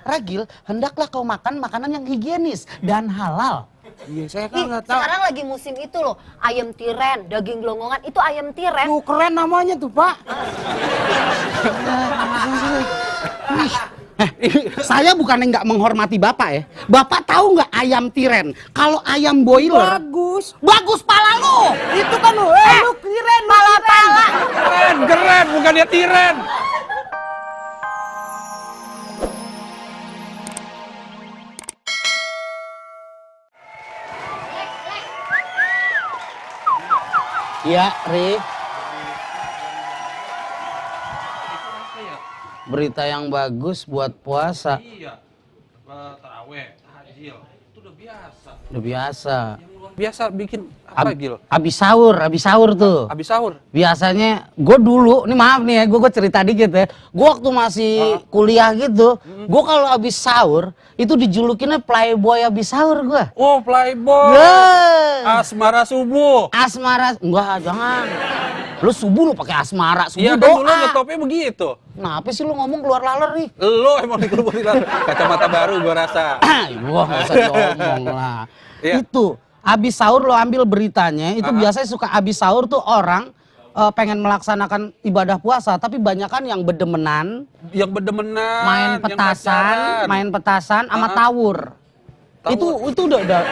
Ragil, hendaklah kau makan makanan yang higienis dan halal. Iya, saya kan nggak tahu. Sekarang lagi musim itu loh, ayam tiren, daging gelonggongan, itu ayam tiren. Tuh keren namanya tuh, Pak. Saya bukannya nggak menghormati Bapak ya. Bapak tahu nggak ayam tiren? Kalau ayam boiler, bagus pala lu. Itu kan lu, lu tiren, Pala-pala. Keren, bukan dia tiren. Ya, Ri. Berita yang bagus buat puasa. Iya, taraweh, tahajil, itu udah biasa. Udah biasa. Yang luar biasa bikin apa, Gil? Abis sahur tuh. Abis sahur? Biasanya gue dulu, ini maaf nih ya, gue cerita dikit ya. Gue waktu masih kuliah gitu, gue kalau abis sahur itu dijulukinnya playboy abis sahur gue. Oh, playboy. Asmara subuh. Asmara, enggak jangan. Lu subuh lu pakai asmara, subuh Iya kan doa. dulu ngetopnya begitu. Kenapa sih lu ngomong keluar laler nih? Lo emang dikeluarin kacamata baru gua rasa. Wah, nggak usah diomong lah. Iya. Itu, abis sahur lo ambil beritanya, itu biasanya suka abis sahur tuh orang pengen melaksanakan ibadah puasa, tapi banyakan yang bedemenan, Yang bedemenan, main yang petasan, sama tawur. Tawur. Itu udah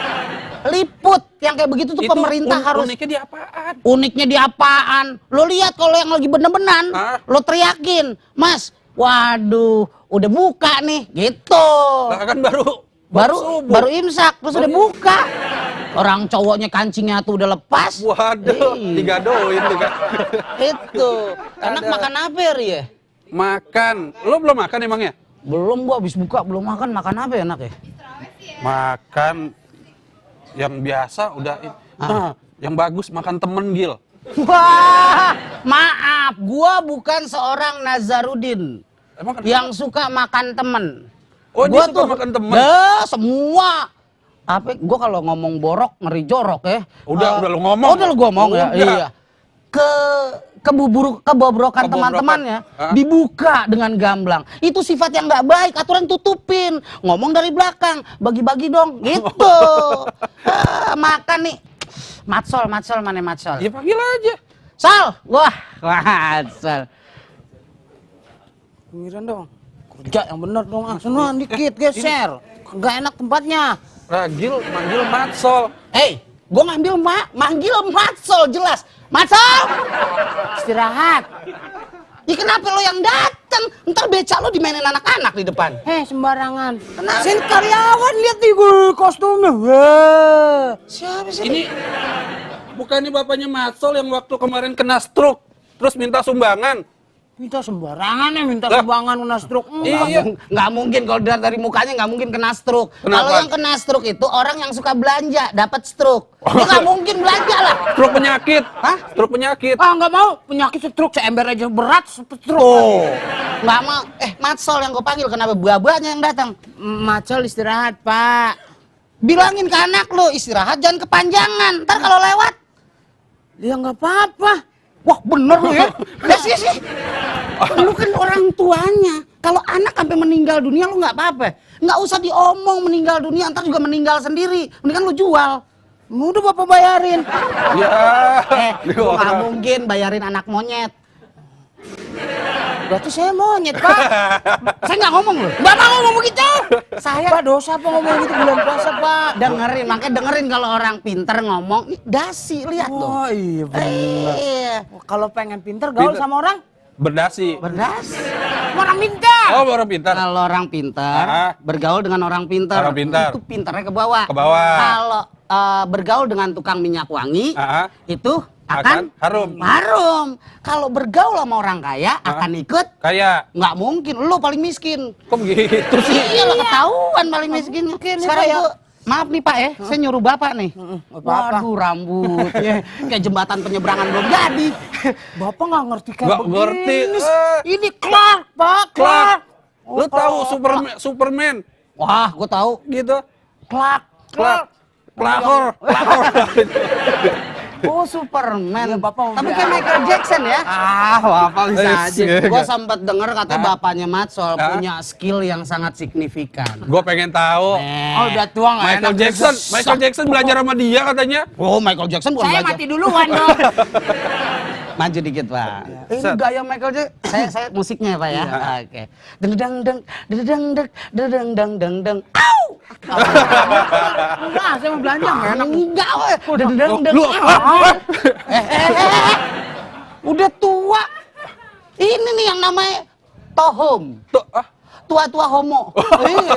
liput yang kayak begitu tuh Itu pemerintah harus. uniknya di apaan? Uniknya di apaan? Lo lihat kalau yang lagi bener-benan, lo teriakin, Mas, waduh, udah buka nih, gitu. Lah kan baru imsak, terus udah buka. Orang cowoknya kancingnya tuh udah lepas. Waduh, digadoin tuh kan. Itu. Enak makan apa ya, Ri? Makan. Lo belum makan emangnya? Belum, gua habis buka belum makan apa ya enak ya? Makan yang biasa udah. Yang bagus makan temen, Gil. Wah, maaf, gua bukan seorang Nazarudin Emang yang suka makan temen. Oh, Gua dia suka makan temen? Semua. Apa? Gua kalau ngomong borok ngeri jorok ya. Udah lu ngomong. Udah lu ngomong ya. Udah. Iya. Kebobrokan teman-temannya dibuka dengan gamblang. Itu sifat yang nggak baik, aturan tutupin. Ngomong dari belakang, bagi-bagi dong, gitu. Makan nih. Matsol mana Matsol? Ya panggil aja. Sal, wah, Matsol. Pinggiran dong. Kerja yang bener dong, senang dikit geser. Nggak enak tempatnya. Ragil manggil Matsol. Gua manggil Matsol jelas. Matsol! Istirahat. Kenapa lo yang dateng? Ntar beca lo dimainin anak-anak di depan. Sembarangan. Kenapa? Sini karyawan lihat nih gue kostumnya. Wah. Siapa sih? Ini bukannya bapaknya Matsol yang waktu kemarin kena stroke terus minta sumbangan. Minta sembarangan ya, minta sumbangan kena stroke. Iya. Nggak mungkin kalau dari mukanya nggak mungkin kena stroke. Kenapa? Kalau yang kena stroke itu orang yang suka belanja dapat stroke. Dia nggak mungkin belanja lah. Stroke penyakit. Hah? Stroke penyakit. Nggak mau, penyakit stroke seember aja berat stroke. Nggak mau. Matsol yang gue panggil, kenapa buah-buahnya yang datang? Matsol istirahat, Pak. Bilangin ke anak lo istirahat jangan kepanjangan. Ntar kalau lewat. Ya nggak apa-apa. Wah bener lu ya. sih. Lu kan orang tuanya. Kalau anak sampai meninggal dunia lu nggak apa-apa. Nggak usah diomong meninggal dunia, ntar juga meninggal sendiri. Mendingan lu jual. Udah Bapak bayarin. Ya. Gua nggak mungkin bayarin anak monyet. Berarti saya monyet, Pak. Saya nggak ngomong loh. Bapak ngomong begitu. Saya Pak dosa apa ngomong gitu bulan puasa, Pak? makanya dengerin kalau orang pinter ngomong. Nih, dasi, lihat tuh. Oh iya bener. Iya. Kalau pengen pinter gaul Pinter. sama orang, Berdasi. Berdasi. orang pinter. Oh, orang pintar. Kalau orang pintar, bergaul dengan orang pintar. Orang pintar. Itu pintarnya ke bawah. Ke bawah. Kalau bergaul dengan tukang minyak wangi, itu akan harum. Kalau bergaul sama orang kaya, akan ikut Kayak nggak mungkin. Lu paling miskin. kok begitu sih? Iya lah, ketahuan paling miskin. Sekarang gua, maaf nih Pak ya, saya nyuruh Bapak nih. Apa-apa. Waduh rambutnya kayak jembatan penyeberangan belum jadi. Bapak nggak ngerti kan Nggak ngerti. Ini Clark, Pak. Clark. Lu tahu Superman Wah, gue tahu. gitu? Clark. Pelakor. Oh, Superman. Iya, Bapak mau Tapi beli kayak Michael Jackson ya. Bapak bisa aja. Gua sempat dengar katanya bapaknya Matsol punya skill yang sangat signifikan. Gue pengen tahu. Oh, udah tua nggak Michael enak. Jackson belajar sama dia katanya. Oh, Michael Jackson bukan Saya belajar. mati duluan dong. Maju dikit, Pak. Ini gaya Michael Jackson. Saya musiknya, Pak ya. Oke. Deng deng deng deng deng deng deng deng deng. Au! Enggak, saya mau belanja nggak enak. Enggak, weh. Deng deng deng. Lu, Udah tua. Ini nih yang namanya tohum. tuh, Tua-tua homo. Iya.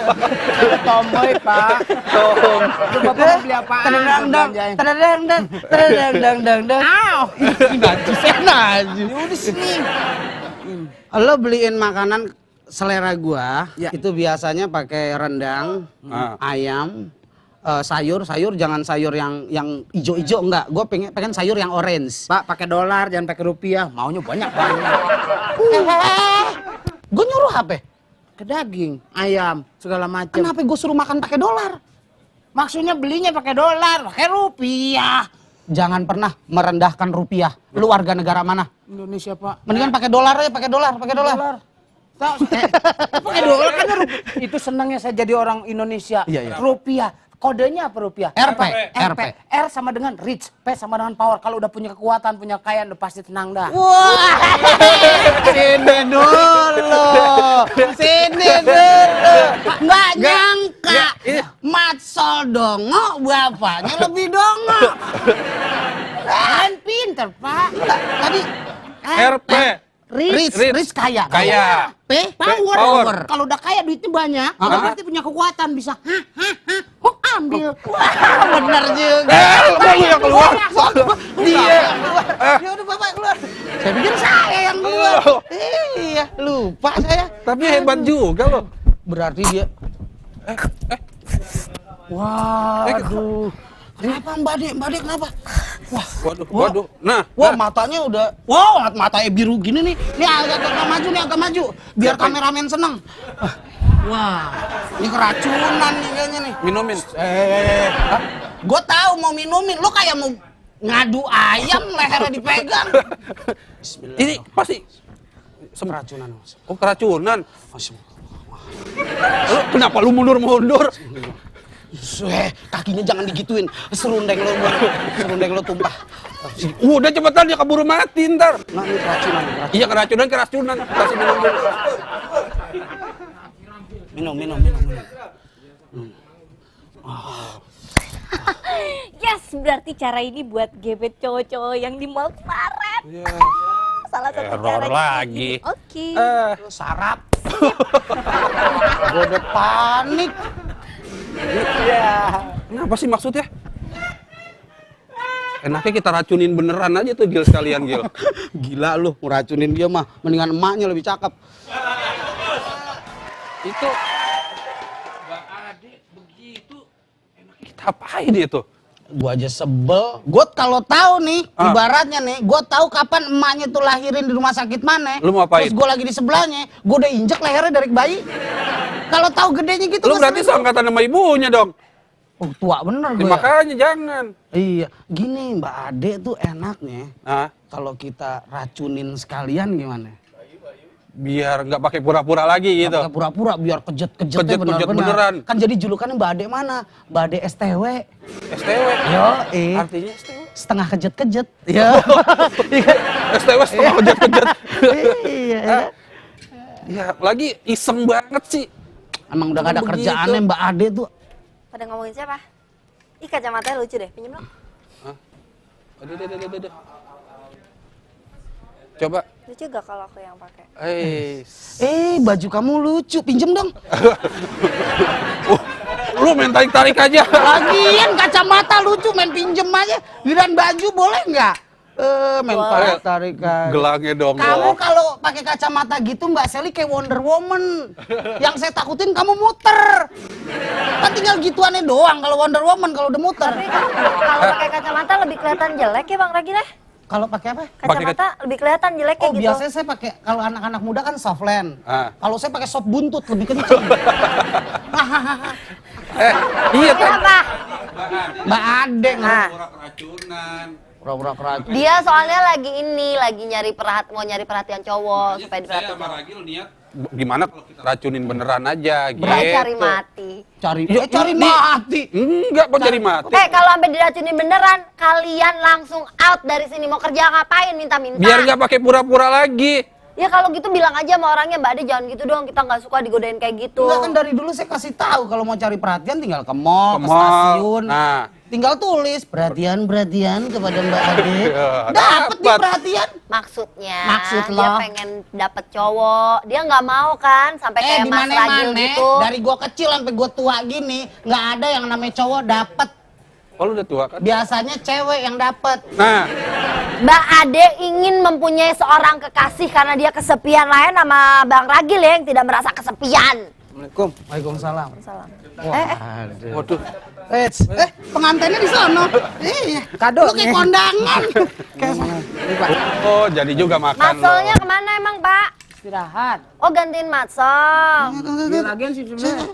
Tomboy, Pak. Tohum. Itu Bapak mau beli apaan? Tadadang dang, Belanjain. tadadang dang, tadadang dang dang dang. Aw. Najis ya najis. Udah sini. Lo beliin makanan selera gua, Ya. itu biasanya pakai rendang, ayam, sayur jangan sayur yang ijo-ijo enggak. Gua pengen sayur yang orange. Pak, pakai dolar, jangan pakai rupiah. Maunya banyak. Gua nyuruh apa? Ke daging, ayam, segala macam. Kenapa gua suruh makan pakai dolar? Maksudnya belinya pakai dolar, pakai rupiah. Jangan pernah merendahkan rupiah. Lu warga negara mana? Indonesia, Pak. Mendingan pakai dolar aja, pakai dolar. Tahu, pakai dolar kan itu senangnya saya jadi orang Indonesia. Iya. Rupiah. Kodenya apa rupiah? RP. R sama dengan rich, P sama dengan power. Kalau udah punya kekuatan, punya kekayaan, udah pasti tenang dah. Wah, sini dulu. Nggak nyangka. Matsol dongo, bapaknya lebih dongo. Kalian pinter, Pak. Tadi RP. Rich kaya. Kaya. P Power. Kalau udah kaya duitnya banyak, udah pasti punya kekuatan bisa. Ambil. Wah, bener juga. Lu yang keluar. Dia yang keluar. Ya udah bapak keluar. Saya pikir saya yang keluar. Iya, lupa saya. Tapi hebat juga loh. Berarti dia. Waduh. Kenapa Mbak Dek kenapa? Waduh. Nah, Wah, matanya udah. Wow, matanya biru gini nih. Ini agak maju. Biar kameramen seneng. Wah, ini keracunan nih kayaknya nih. minumin. Gue tahu mau minumin. Lo kayak mau ngadu ayam lehernya dipegang. Ini pasti Keracunan. Oh, keracunan. Lu kenapa lu mundur-mundur? Kakinya jangan digituin. Serundeng lo tumpah. Udah cepetan dia keburu mati ntar. Nah, ini keracunan. Iya keracunan. Kasih minum dulu. Minum. Yes, berarti cara ini buat gebet cowok-cowok yang di mall kemarin. Salah satu Error caranya lagi. kayak gini. Oke. Sarap. Gue udah panik. Kenapa sih maksudnya? Enaknya kita racunin beneran aja tuh Gil sekalian Gil. Gila lu, ngeracunin dia mah. Mendingan emaknya lebih cakep. Itu Mbak Ade begitu enaknya kita apain itu? Gua aja sebel. Gua kalau tahu nih, ibaratnya nih, gua tahu kapan emaknya tuh lahirin di rumah sakit mana. Lu mau apain? Terus gua lagi di sebelahnya, gua udah injek lehernya dari bayi. Kalau tahu gedenya gitu. Lu gua berarti seneng. seangkatan sama ibunya dong. Oh, tua bener Ya, gue. makanya jangan. Iya, gini Mbak Ade tuh enaknya. Nah, Kalau kita racunin sekalian gimana? biar nggak pakai pura-pura lagi gitu. Pakai pura-pura biar kejet-kejetnya Kejet-kejet bener-bener. beneran. Kan jadi julukannya Mbak Ade mana? Mbak Ade STW. STW. Yo, Artinya STW. setengah kejet-kejet. Iya. STW setengah kejet-kejet. Iya. Ya, lagi iseng banget sih. Emang udah gak ada Begitu. kerjaannya Mbak Ade tuh. Pada ngomongin siapa? Ih, kacamatanya lucu deh, pinjem dong. Aduh. Coba. Lucu gak kalau aku yang pakai? Baju kamu lucu, pinjem dong. Lu main tarik-tarik aja. Lagian kacamata lucu, main pinjem aja. Giliran baju boleh nggak? Main tarik-tarik aja. Gelangnya dong. Kamu kalau pakai kacamata gitu Mbak Sally kayak Wonder Woman. Yang saya takutin kamu muter. Kan tinggal gituannya doang kalau Wonder Woman kalau udah muter. Tapi kalau pakai kacamata lebih kelihatan jelek ya Bang Ragil ya? Kalau pakai apa? Kacamata lebih kelihatan jeleknya Oh, gitu. biasanya saya pakai kalau anak-anak muda kan softland. Ah. Kalau saya pakai sop buntut lebih kenceng. Iya kan? Kenapa? Mbak Ade Nah, Keracunan. Pura-pura kerajaan. Dia soalnya lagi mau nyari perhatian cowok supaya Saya diperhatiin. sama Ragil niat gimana kalau kita racunin beneran aja gitu. Berarti cari mati. Cari Ya, cari ini- mati. Enggak, kok cari mati? Kalau sampai diracunin beneran, kalian langsung out dari sini. Mau kerja ngapain? Minta-minta. Biar nggak pakai pura-pura lagi. Ya kalau gitu bilang aja sama orangnya, Mbak Ade jangan gitu dong, kita nggak suka digodain kayak gitu. Enggak, kan dari dulu saya kasih tahu kalau mau cari perhatian tinggal ke mall, Ke ke mall. stasiun. Nah. Tinggal tulis perhatian kepada Mbak Ade. Ya, Dapet dia dapat. perhatian. Maksudnya Maksud dia lo? pengen dapet cowok, dia nggak mau kan sampai kayak Di Mas Ragil gitu. dari gua kecil sampai gua tua gini, nggak ada yang namanya cowok dapet. Oh, lu udah tua kan? Biasanya cewek yang dapet. Nah, Mbak Ade ingin mempunyai seorang kekasih karena dia kesepian lain sama Bang Ragil ya yang tidak merasa kesepian. Assalamualaikum. Waalaikumsalam. Salam. waduh. Pengantinnya di sono. Iya. Kado Lu kayak nih. kondangan. Oh, jadi juga makan Matsolnya lo. kemana emang Pak? Istirahat. Oh gantiin matsol. Dia lagian sih sebenarnya.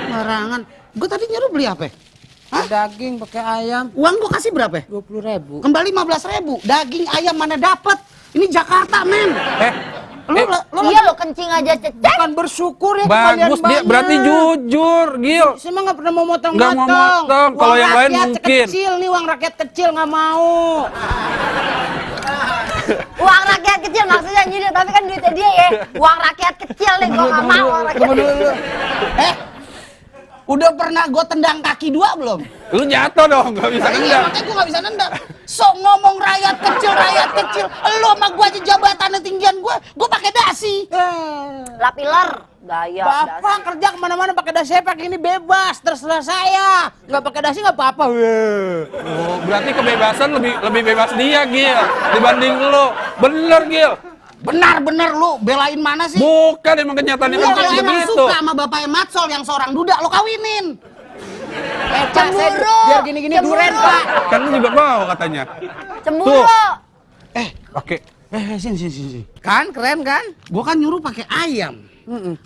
Barangan. Gua tadi nyuruh beli apa? Daging pakai ayam Uang gua kasih berapa? 20.000. Kembali 15.000. Daging ayam mana dapet? Ini Jakarta, men. Lu Iya lo kencing aja cecek. Bukan bersyukur ya kalian Bagus dia, banyak. berarti jujur, Gil. Saya mah nggak pernah mau motong-motong. Nggak mau motong, kalau yang lain mungkin. Kecil nih, uang rakyat kecil nggak mau. Uang rakyat kecil maksudnya nyindir, tapi kan duitnya dia ya. Uang rakyat kecil nih, gua nggak mau uang rakyat kecil. Udah pernah gua tendang kaki dua belum? Lu jatuh dong, nggak bisa Iya, nendang. makanya gua nggak bisa nendang. Sok ngomong rakyat kecil. Lu sama gua aja jabatannya tinggian gua pakai dasi. Lapiler, gaya. Bapak kerja kemana-mana pakai dasi, saya pakai ini bebas, terserah saya. Nggak pakai dasi nggak apa-apa. Oh, berarti kebebasan lebih bebas dia, Gil, dibanding lu. Bener, Gil. Benar lu belain mana sih? Bukan, emang kenyataannya Lu kan kalau emang begitu. suka sama bapaknya Matsol yang seorang duda, lu kawinin. Pak, saya Cemburu. biar gini-gini duren, Pak. Kan lu juga mau katanya. Cemburu. Oke. Sini. Kan keren kan? Gua kan nyuruh pakai ayam.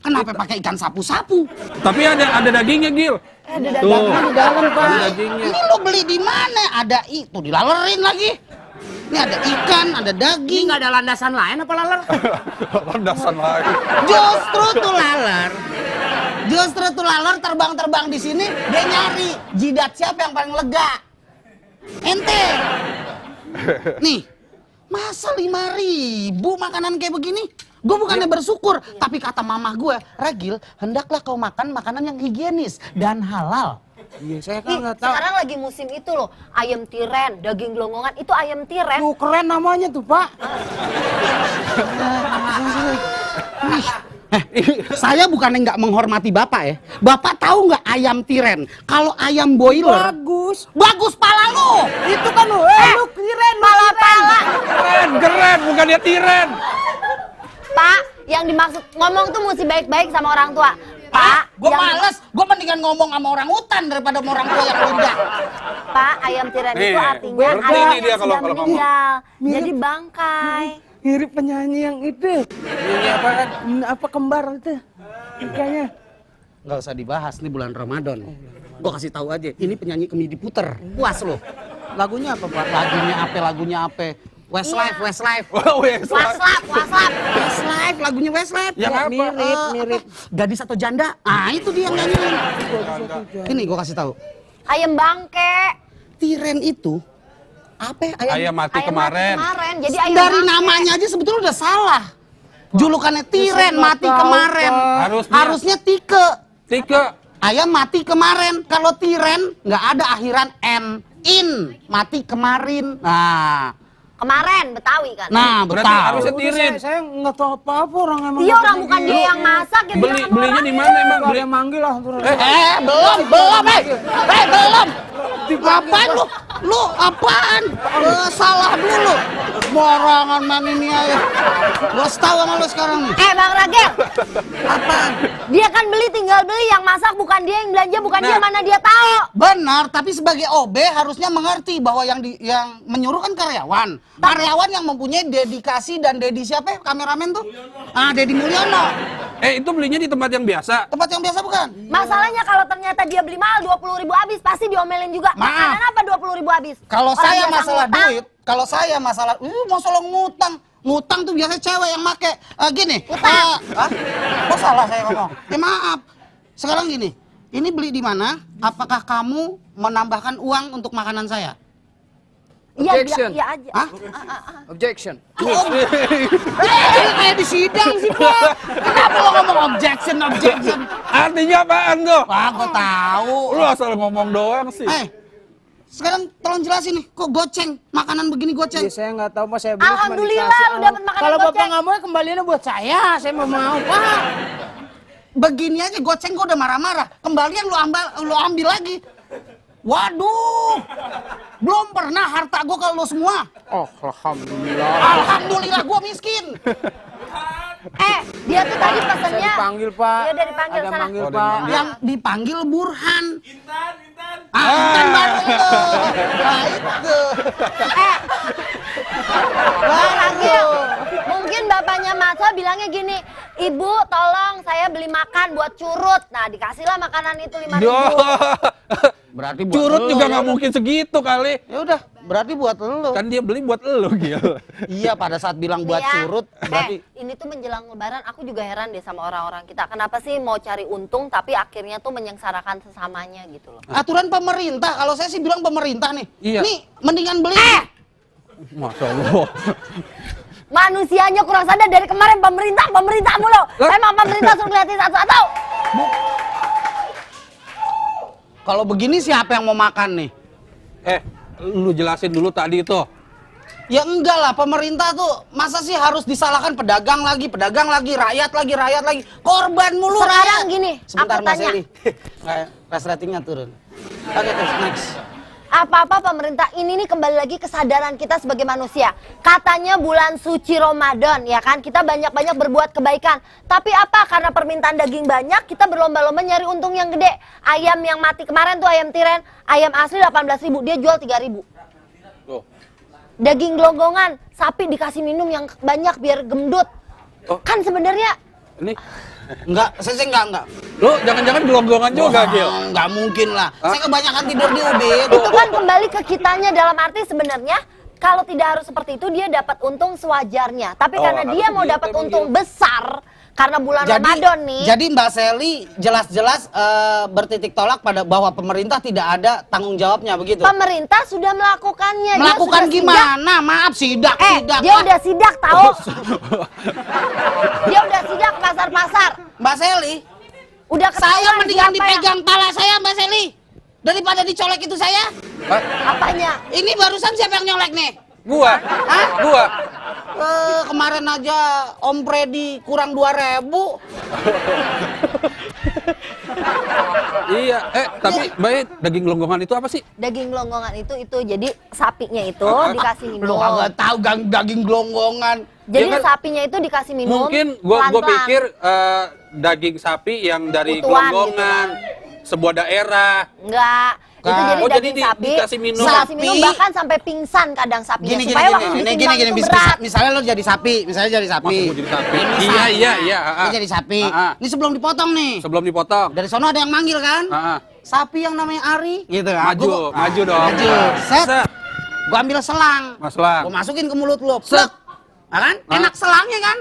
Kenapa pakai ikan sapu-sapu? Tapi ada dagingnya, Gil. Ada Tuh. Di dalam, Pak. Ada dagingnya. Ini lu beli di mana? Ada itu dilalerin lagi. Ini ada ikan, ada Ini daging. nggak ada landasan lain apa laler? Landasan lagi. Justru tuh laler terbang di sini dia nyari jidat siapa yang paling lega. Ente. Nih, masa 5.000 makanan kayak begini? Gue bukannya bersyukur, tapi kata mamah gue, Ragil, hendaklah kau makan makanan yang higienis dan halal. Iya, saya Ih, kan nggak tahu. sekarang lagi musim itu loh, ayam tiren, daging gelonggongan, itu ayam tiren. Tuh keren namanya tuh, Pak. Saya bukannya nggak menghormati bapak ya. Bapak tahu nggak ayam tiren? Kalau ayam boiler, bagus pala lu. Itu kan lu, lu keren, Pala-pala. Keren, bukan dia tiren. Pak, yang dimaksud ngomong tuh mesti baik-baik sama orang tua. Pak, Gue yang- males. Gue mendingan ngomong sama orang hutan daripada sama orang tua yang lunjak. Pak, ayam tiren Nih, itu artinya ngerti ayam nih yang dia kalau sudah ngomong. meninggal. Mirip. Jadi bangkai. Mirip penyanyi yang itu. Ini apa kan? Apa kembar itu? Mukanya. Nggak usah dibahas, nih bulan Ramadan. Gue kasih tahu aja, ini penyanyi kemidi puter. Puas lo. Lagunya apa, Pak? Lagunya apa? Westlife. Waslap, waslap. Lagunya Westlife. Yang apa? Mirip. Gadis atau janda? Ah, itu dia yang nyanyiin. Ini gue kasih tahu. Ayam bangke. Tiren itu apa? Ayam mati Ayam kemarin. mati kemarin. Jadi ayam Dari bangke. namanya aja sebetulnya udah salah. Julukannya tiren nggak mati tahu, kemarin. Pak. Harusnya tike. Tike. Ayam mati kemarin. Kalau tiren nggak ada akhiran n. In mati kemarin. Nah, Kemarin Betawi kan. nah Berarti betul. harusnya Udah, tirin. saya nggak tahu apa-apa orang emang. Iya orang bukan dia yang masak ya bilang sama Belinya orang. di mana emang? Beli yang manggil lah. Belum. Apaan lu? Lu apaan? Salah dulu. Morangan man ini aja. Gua tahu sama lu sekarang nih. Bang Ragil, Apaan? dia kan beli tinggal beli, yang masak bukan dia, yang belanja bukan dia, mana dia tahu. Benar, tapi sebagai OB harusnya mengerti bahwa yang menyuruh kan karyawan. Karyawan yang mempunyai dedikasi dan dedi siapa ya? Kameramen tuh? Ah, Dedi Mulyono. Itu belinya di tempat yang biasa. Tempat yang biasa bukan? Masalahnya kalau ternyata dia beli mahal 20.000 habis, pasti diomelin juga. Maaf. Makanan apa 20.000 habis? Kalau Orang saya biasa masalah ngutang. duit, kalau saya masalah ngutang. Ngutang tuh biasanya cewek yang make. Gini. Kok salah saya ngomong? Maaf. Sekarang gini. Ini beli di mana? Apakah kamu menambahkan uang untuk makanan saya? Iya, Objection. iya aja. Hah? Objection. Kayak di sidang sih, Pak. Kenapa lo ngomong objection? Artinya apaan tuh? Wah, gue tahu. Lu asal ngomong doang sih. Sekarang tolong jelasin nih, kok goceng? Makanan begini goceng? Iya, saya nggak tahu, Mas. Saya beli cuma Alhamdulillah dikasih. lu dapat makanan Kalau Bapak goceng. nggak mau, kembaliannya buat saya mau, Pak. Begini aja goceng gue udah marah-marah. Kembalian lu ambil lagi. Waduh, belum pernah harta gue ke lu semua. Oh, alhamdulillah. Alhamdulillah gue miskin. Dia tuh tadi pesennya. Saya dipanggil, Pak. Iya, udah dipanggil Ada sana. manggil, Oh, Pak. Yang dipanggil Burhan. Intan baru itu. Nah itu. Bang Ragil, mungkin bapaknya Matso bilangnya gini, Ibu tolong saya beli makan buat curut. Nah dikasihlah makanan itu 5.000. Berarti buat Curut elu, juga ya. nggak mungkin segitu kali. Ya udah, berarti buat lu. Kan dia beli buat elu gitu. Iya, pada saat bilang buat Nih ya, curut, berarti ini tuh menjelang lebaran aku juga heran deh sama orang-orang kita. Kenapa sih mau cari untung tapi akhirnya tuh menyengsarakan sesamanya gitu loh. aturan pemerintah. Kalau saya sih bilang pemerintah nih. Iya. Nih, mendingan beli. Masya Allah. Manusianya kurang sadar dari kemarin pemerintah mulu. Emang pemerintah suruh liatin satu-satu. Kalau begini siapa yang mau makan nih? Lu jelasin dulu tadi itu. Ya enggak lah, pemerintah tuh masa sih harus disalahkan pedagang lagi, rakyat lagi. Korban mulu Sekarang rakyat. gini, Sebentar aku Mbak tanya. Seli. Res ratingnya turun. Oke, terus next. Apa-apa pemerintah ini nih kembali lagi kesadaran kita sebagai manusia. Katanya bulan suci Ramadan ya kan, kita banyak-banyak berbuat kebaikan. Tapi apa? Karena permintaan daging banyak, kita berlomba-lomba nyari untung yang gede. Ayam yang mati kemarin tuh ayam tiren, ayam asli 18.000, dia jual 3.000. Tuh. Daging gelonggongan, sapi dikasih minum yang banyak biar gendut. Oh. Kan sebenarnya Ini Enggak, saya enggak. lu jangan-jangan gelonggongan juga, Gil. Enggak mungkin lah. Saya kebanyakan tidur di ubin. itu kan kembali ke kitanya, dalam arti sebenarnya kalau tidak harus seperti itu dia dapat untung sewajarnya. Tapi Oh, karena dia harusnya mau gitu dapat emang, untung Gil. besar karena bulan Ramadan nih. Jadi Mbak Seli jelas-jelas bertitik tolak pada bahwa pemerintah tidak ada tanggung jawabnya begitu. Pemerintah sudah melakukannya. Dia Melakukan sudah gimana? Maaf, sidak. dia udah sidak tahu. Dia udah sidak pasar-pasar. Mbak Seli, Udah saya ketahuan mendingan siapa yang- dipegang pala saya, Mbak Seli, daripada dicolek itu saya. Apanya? Ini barusan siapa yang nyolek nih? Gua. Hah? Gua. Kemarin aja Om Freddy kurang 2.000. Iya, tapi baik daging gelonggongan itu apa sih? Daging gelonggongan itu jadi sapinya itu dikasih minum. Lu kagak tahu daging gelonggongan. Jadi Ya kan, sapinya itu dikasih minum. Mungkin gua pelan-pelan. pikir daging sapi yang dari Utuhan gelonggongan sebuah daerah. Enggak. Itu Kan. jadi Oh, jadi daging sapi. dikasih minum. Dikasih minum Sapi. bahkan sampai pingsan kadang sapinya. Gini supaya waktu gini ditimbang itu berat. misalnya lo jadi sapi, misalnya jadi sapi. Masa gua jadi sapi? Ini Iya, sapi. iya. Ini jadi sapi. Ah. Ini sebelum dipotong nih. Sebelum dipotong. Dari sono ada yang manggil kan? Ah. Sapi yang namanya Ari, gitu kan? Maju dong. Maju. Set. Gua ambil selang. Selang. Gua masukin ke mulut lo. Set. Ya kan? Ah. Enak selangnya kan?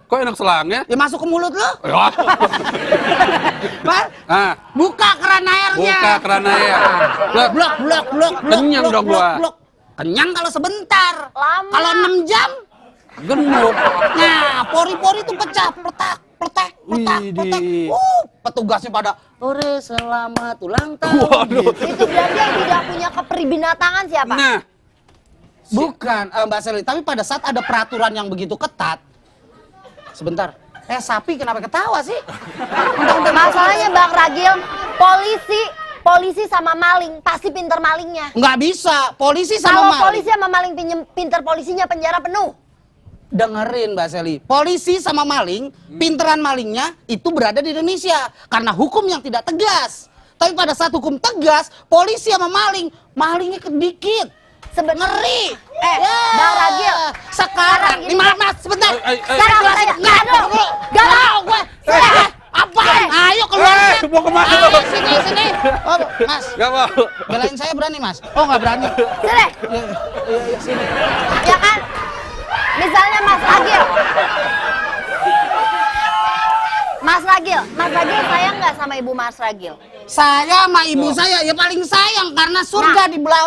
Kok enak selangnya? Ya masuk ke mulut lo. Wah. Pak, Ah, buka keran airnya. buka keran air. Blok. Blok. Kenyang dong gua. Kenyang kalau sebentar. Lama. Kalau 6 jam, Gemuk. nah pori-pori itu pecah, pletak. Widih. Petugasnya pada, "Ore, selamat ulang tahun." Waduh. Gitu. Itu berarti yang tidak punya kepribinatangan siapa? Nah, Bukan, Mbak Seli, tapi pada saat ada peraturan yang begitu ketat, sebentar, sapi kenapa ketawa sih? Masalahnya Bang Ragil, polisi sama maling pasti pinter malingnya. Nggak bisa, polisi Kalau sama maling. polisi sama maling pinter polisinya penjara penuh. Dengerin Mbak Seli, polisi sama maling, pinteran malingnya itu berada di Indonesia karena hukum yang tidak tegas. Tapi pada saat hukum tegas, polisi sama malingnya kedikit. Ngeri. Bang Ragil. Sekarang, Sekarang gini, nih maaf, sebentar. Ay, ay, ay. Sekarang Jelasin. saya, Nggak, aduh, tunggu. galak. Mau gue. Mau kemana Ah, lo? sini. Oh, Mas. Gak mau. Belain saya berani, Mas. Oh, nggak berani. Sini. Sini. Ya kan? Misalnya Mas Ragil sayang nggak sama ibu Mas Ragil? Saya sama ibu saya ya paling sayang karena surga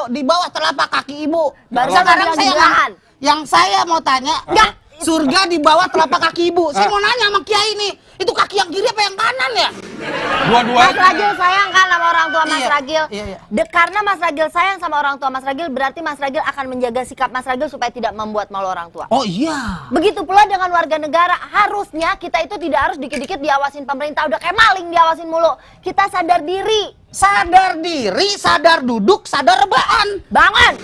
di bawah telapak kaki ibu. Baru Sekarang bilang saya gilaan. yang saya mau tanya, Enggak. surga di bawah telapak kaki ibu. Saya mau nanya sama Kiai nih, itu kaki yang kiri apa yang kanan ya? Mas Dua-duanya. Ragil sayang kan sama orang tua Mas Iya, Ragil? iya. Karena Mas Ragil sayang sama orang tua Mas Ragil, berarti Mas Ragil akan menjaga sikap Mas Ragil supaya tidak membuat malu orang tua. Oh iya. Begitu pula dengan warga negara, harusnya kita itu tidak harus dikit-dikit diawasin pemerintah, udah kayak maling diawasin mulu. Kita sadar diri. Sadar diri, sadar duduk, sadar rebahan. Bangun!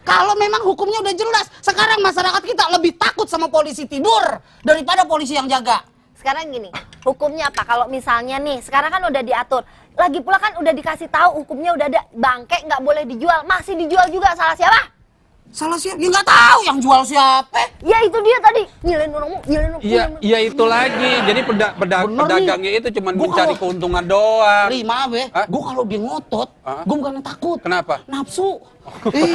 Kalau memang hukumnya udah jelas, sekarang masyarakat kita lebih takut sama polisi tidur daripada polisi yang jaga. Sekarang gini, hukumnya apa? Kalau misalnya nih, sekarang kan udah diatur. Lagi pula kan udah dikasih tahu hukumnya udah ada. Bangke nggak boleh dijual, masih dijual juga. Salah siapa? Salah siapa? Ya nggak tahu yang jual siapa. Ya itu dia tadi, nyilin orangmu. Iya itu lagi. Jadi pedagangnya itu cuma Gua mencari kalau- keuntungan doang. Ri, maaf ya, Hah? gue kalau dia ngotot, Hah? gue bukan takut. Kenapa? Nafsu. Ih.